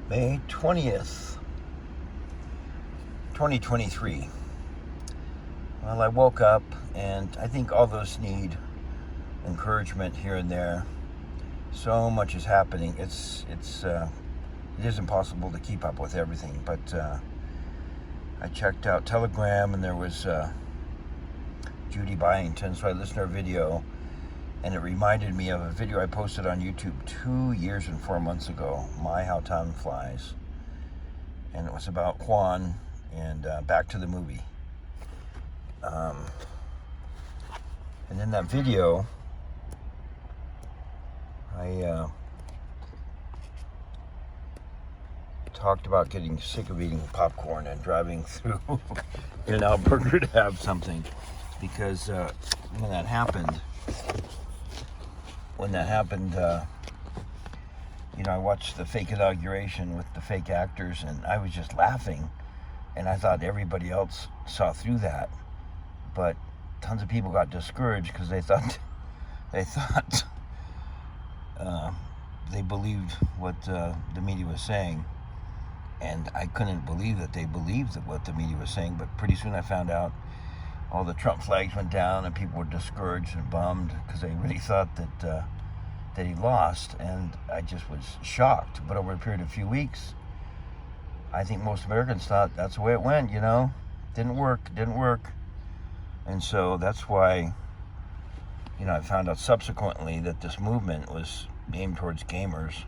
May 20th, 2023. Well, I woke up and I think all of us need encouragement here and there. So much is happening. It is impossible to keep up with everything, but I checked out Telegram and there was Judy Byington, so I listened to her video and it reminded me of a video I posted on YouTube 2 years and 4 months ago, My How Time Flies. And it was about Juan and back to the movie. And in that video, I talked about getting sick of eating popcorn and driving through In-N-Out Burger to have something. Because when that happened, I watched the fake inauguration with the fake actors, and I was just laughing, and I thought everybody else saw through that, but tons of people got discouraged because they thought they believed what the media was saying, and I couldn't believe that they believed what the media was saying. But pretty soon I found out all the Trump flags went down and people were discouraged and bummed because they really thought that he lost, and I just was shocked. But over a period of a few weeks, I think most Americans thought that's the way it went, didn't work, and so that's why I found out subsequently that this movement was aimed towards gamers.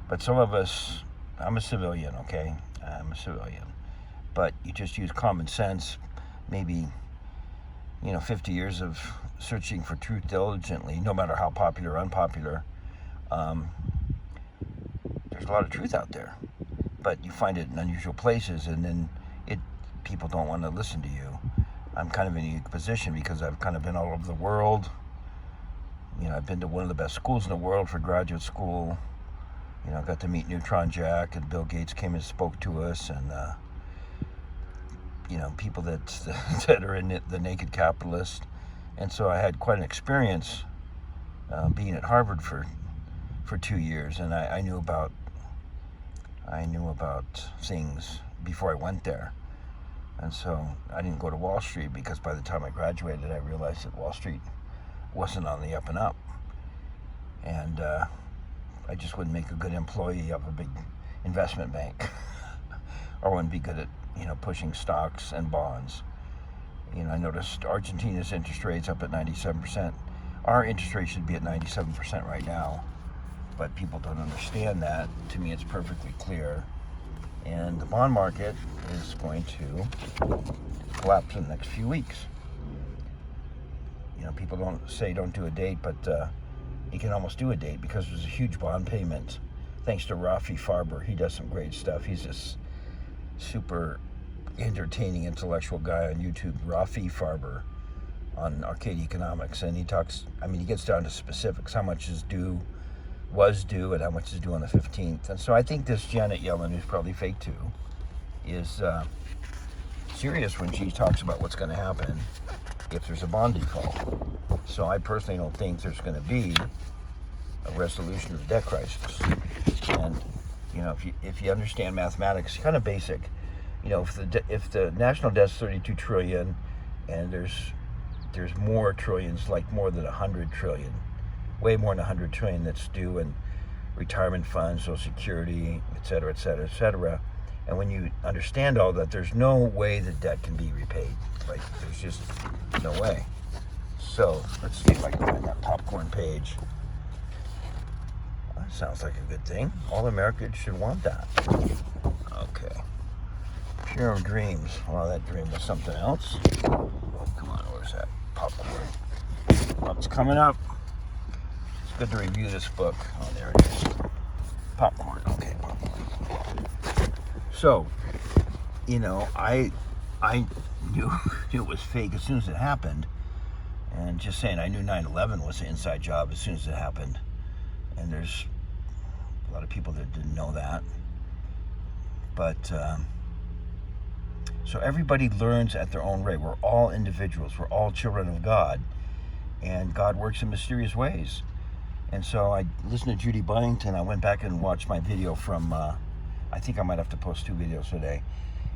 But some of us, I'm a civilian, okay? I'm a civilian. But you just use common sense, maybe 50 years of searching for truth diligently, no matter how popular or unpopular. There's a lot of truth out there, but you find it in unusual places, and then people don't want to listen to you. I'm kind of in a unique position because I've kind of been all over the world. I've been to one of the best schools in the world for graduate school. I got to meet Neutron Jack, and Bill Gates came and spoke to us, and people that are in the Naked Capitalist. And so I had quite an experience being at Harvard for 2 years, and I knew about things before I went there. And so I didn't go to Wall Street because by the time I graduated, I realized that Wall Street wasn't on the up and up, and I just wouldn't make a good employee of a big investment bank, or wouldn't be good at pushing stocks and bonds. I noticed Argentina's interest rate's up at 97%. Our interest rate should be at 97% right now, but people don't understand that. To me, it's perfectly clear. And the bond market is going to collapse in the next few weeks. People don't do a date, but you can almost do a date because there's a huge bond payment. Thanks to Rafi Farber. He does some great stuff. He's this super entertaining intellectual guy on YouTube, Rafi Farber, on Arcade Economics, and he gets down to specifics, how much was due and how much is due on the 15th. And so I think this Janet Yellen, who's probably fake too, is serious when she talks about what's going to happen if there's a bond default. So I personally don't think there's going to be a resolution of the debt crisis. And if you understand mathematics, kind of basic, if the national debt's 32 trillion and there's more trillions, like more than 100 trillion, way more than 100 trillion that's due in retirement funds, Social Security, et cetera, et cetera, et cetera. And when you understand all that, there's no way the debt can be repaid. Like, there's just no way. So let's see if I can find that popcorn page. That sounds like a good thing. All Americans should want that. Okay. Pure of Dreams. Well, that dream was something else. Come on, where's that popcorn? Well, it's coming up. It's good to review this book. Oh, there it is. Popcorn. Okay, popcorn. So, I knew it was fake as soon as it happened. And just saying, I knew 9/11 was an inside job as soon as it happened. And there's a lot of people that didn't know that. But so everybody learns at their own rate. We're all individuals. We're all children of God. And God works in mysterious ways. And so I listened to Judy Byington. I went back and watched my video from I think I might have to post 2 videos today.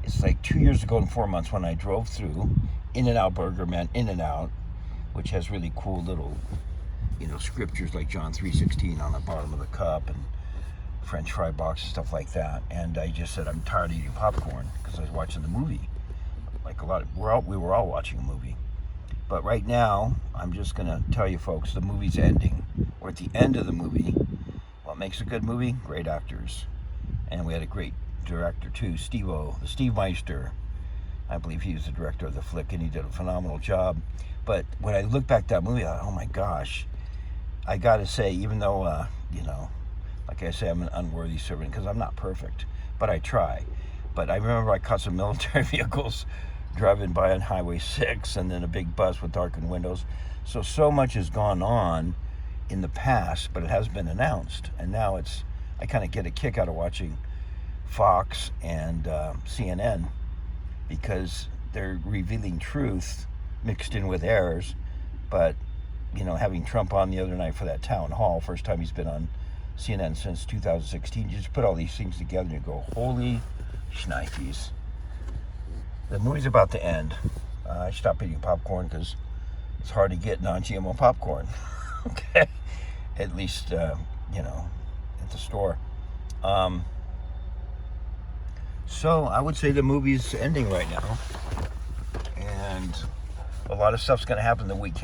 It's like 2 years ago and 4 months when I drove through In-N-Out Burger, man, In-N-Out, which has really cool little, scriptures like John 3:16 on the bottom of the cup and French fry box and stuff like that. And I just said I'm tired of eating popcorn because I was watching the movie. Like we were all watching a movie. But right now, I'm just gonna tell you folks, the movie's ending. We're at the end of the movie. What makes a good movie? Great actors. And we had a great director too, Steve Meister. I believe he was the director of the flick, and he did a phenomenal job. But when I look back at that movie, I thought, oh my gosh, I gotta say, even though, like I say, I'm an unworthy servant because I'm not perfect, but I try. But I remember I caught some military vehicles driving by on Highway 6 and then a big bus with darkened windows. So much has gone on in the past, but it has been announced. And now I kind of get a kick out of watching Fox and CNN because they're revealing truth mixed in with errors. But, having Trump on the other night for that town hall, first time he's been on CNN since 2016, you just put all these things together and you go, holy shnikes. The movie's about to end. I stopped eating popcorn because it's hard to get non-GMO popcorn. Okay? At least, at the store. So I would say the movie's ending right now. And a lot of stuff's going to happen the week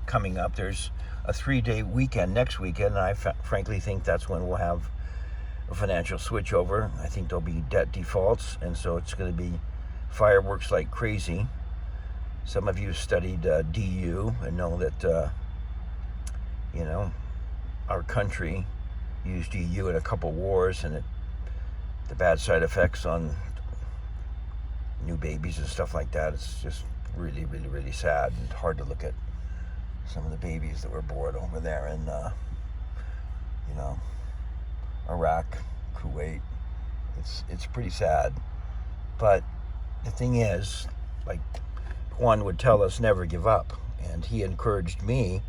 coming up. There's a 3-day weekend next weekend, and I frankly think that's when we'll have a financial switchover. I think there'll be debt defaults, and so it's going to be fireworks like crazy. Some of you studied DU and know that, our country used DU in a couple wars, and the bad side effects on new babies and stuff like that, it's just really, really, really sad and hard to look at some of the babies that were born over there in, Iraq, Kuwait. It's pretty sad. But the thing is, like Juan would tell us, never give up. And he encouraged me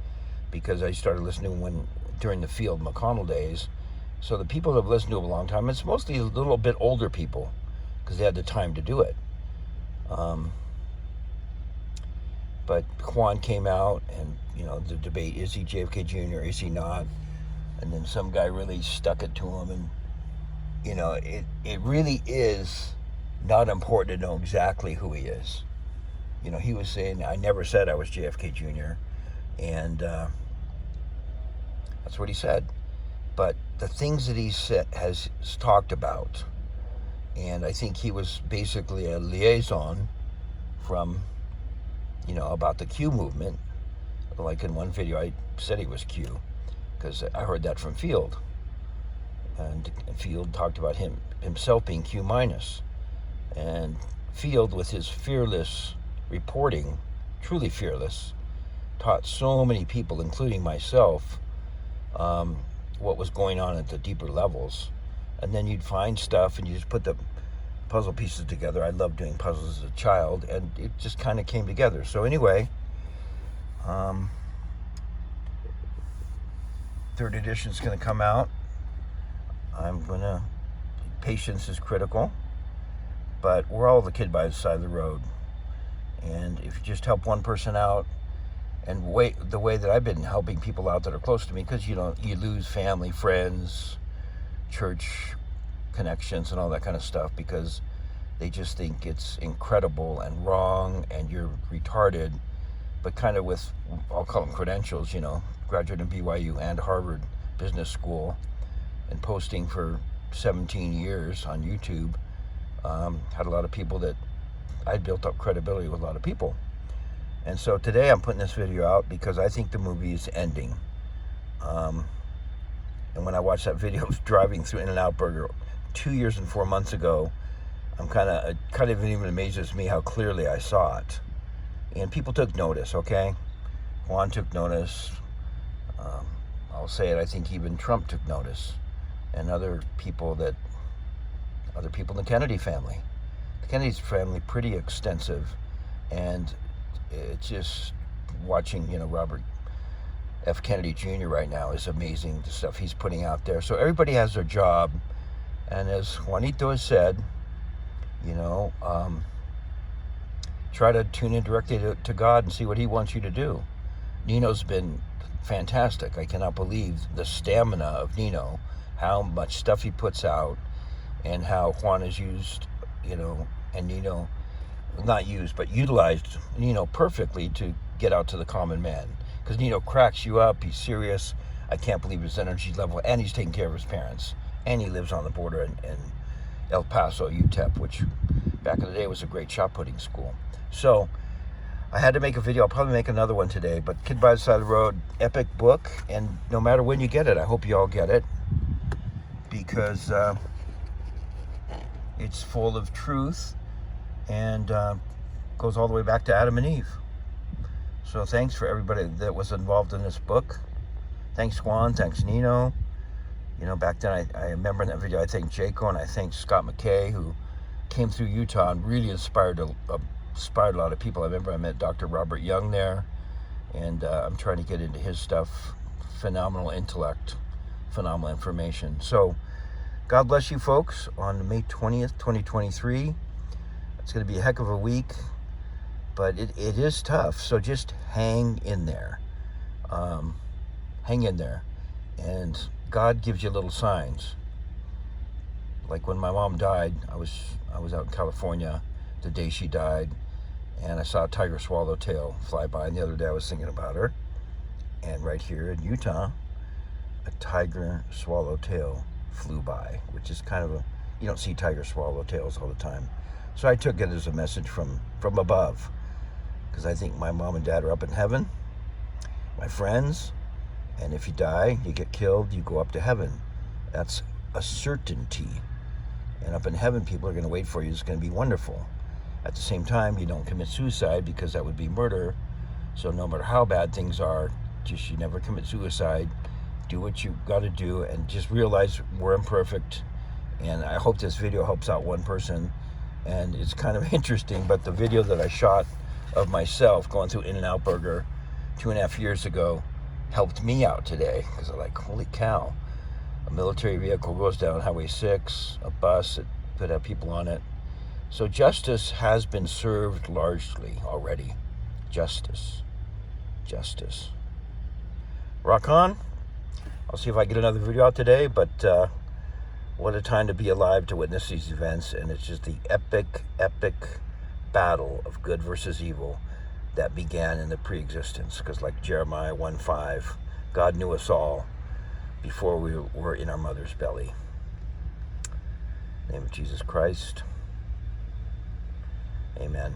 because I started listening during the Field McConnell days. So the people that have listened to him a long time, it's mostly a little bit older people because they had the time to do it. But Juan came out and, the debate, is he JFK Jr., is he not? And then some guy really stuck it to him. And, it really is not important to know exactly who he is. He was saying, I never said I was JFK Jr. And that's what he said. But the things that he has talked about, and I think he was basically a liaison from, about the Q movement. Like in one video, I said he was Q because I heard that from Field. And Field talked about himself being Q minus. And Field, with his fearless reporting, truly fearless, taught so many people, including myself, what was going on at the deeper levels. And then you'd find stuff and you just put the puzzle pieces together. I loved doing puzzles as a child, and it just kind of came together. So anyway, 3rd edition is going to come out. Patience is critical, but we're all the kid by the side of the road. And if you just help one person out, and the way that I've been helping people out that are close to me, because you lose family, friends, church connections, and all that kind of stuff because they just think it's incredible and wrong and you're retarded, but kind of with, I'll call them credentials, graduate in BYU and Harvard Business School, and posting for 17 years on YouTube. Had a lot of people that I built up credibility with a lot of people. And so today I'm putting this video out because I think the movie is ending. And when I watched that video driving through In-N-Out Burger 2 years and 4 months ago, I'm kind of even amazes me how clearly I saw it. And people took notice, okay? Juan took notice. I'll say it, I think even Trump took notice. And other people in the Kennedy family. The Kennedy family, pretty extensive. And it's just watching, Robert F. Kennedy Jr. right now is amazing, the stuff he's putting out there. So everybody has their job, And as Juanito has said, try to tune in directly to God and see what he wants you to do. Nino's been fantastic. I cannot believe the stamina of Nino, how much stuff he puts out, and how Juan has used, and Nino, not used, but utilized Nino perfectly to get out to the common man. Because Nino cracks you up. He's serious. I can't believe his energy level, and he's taking care of his parents. And he lives on the border in El Paso, UTEP, which back in the day was a great shot putting school. So I had to make a video. I'll probably make another one today. But Kid by the Side of the Road, epic book. And no matter when you get it, I hope you all get it. Because it's full of truth and goes all the way back to Adam and Eve. So thanks for everybody that was involved in this book. Thanks, Juan. Thanks, Nino. Back then, I remember in that video, I thanked Jaco and I thanked Scott McKay, who came through Utah and really inspired a lot of people. I remember I met Dr. Robert Young there, and I'm trying to get into his stuff. Phenomenal intellect, phenomenal information. So God bless you folks on May 20th, 2023. It's going to be a heck of a week, but it is tough. So just hang in there. Hang in there. And God gives you little signs. Like when my mom died, I was out in California the day she died, and I saw a tiger swallowtail fly by, and the other day I was thinking about her. And right here in Utah, a tiger swallowtail flew by, which is kind of you don't see tiger swallowtails all the time. So I took it as a message from above, because I think my mom and dad are up in heaven, my friends, and if you die, you get killed, you go up to heaven. That's a certainty. And up in heaven, people are going to wait for you. It's going to be wonderful. At the same time, you don't commit suicide, because that would be murder. So no matter how bad things are, just you never commit suicide. Do what you got to do, and just realize we're imperfect. And I hope this video helps out one person. And it's kind of interesting, but the video that I shot of myself going through In-N-Out Burger 2.5 years ago helped me out today, because I'm like, holy cow. A military vehicle goes down Highway 6, a bus, it could have people on it. So justice has been served largely already. Justice. Rock on. I'll see if I get another video out today, but what a time to be alive to witness these events. And it's just the epic battle of good versus evil that began in the pre-existence. Because like Jeremiah 1:5, God knew us all before we were in our mother's belly. In the name of Jesus Christ. Amen.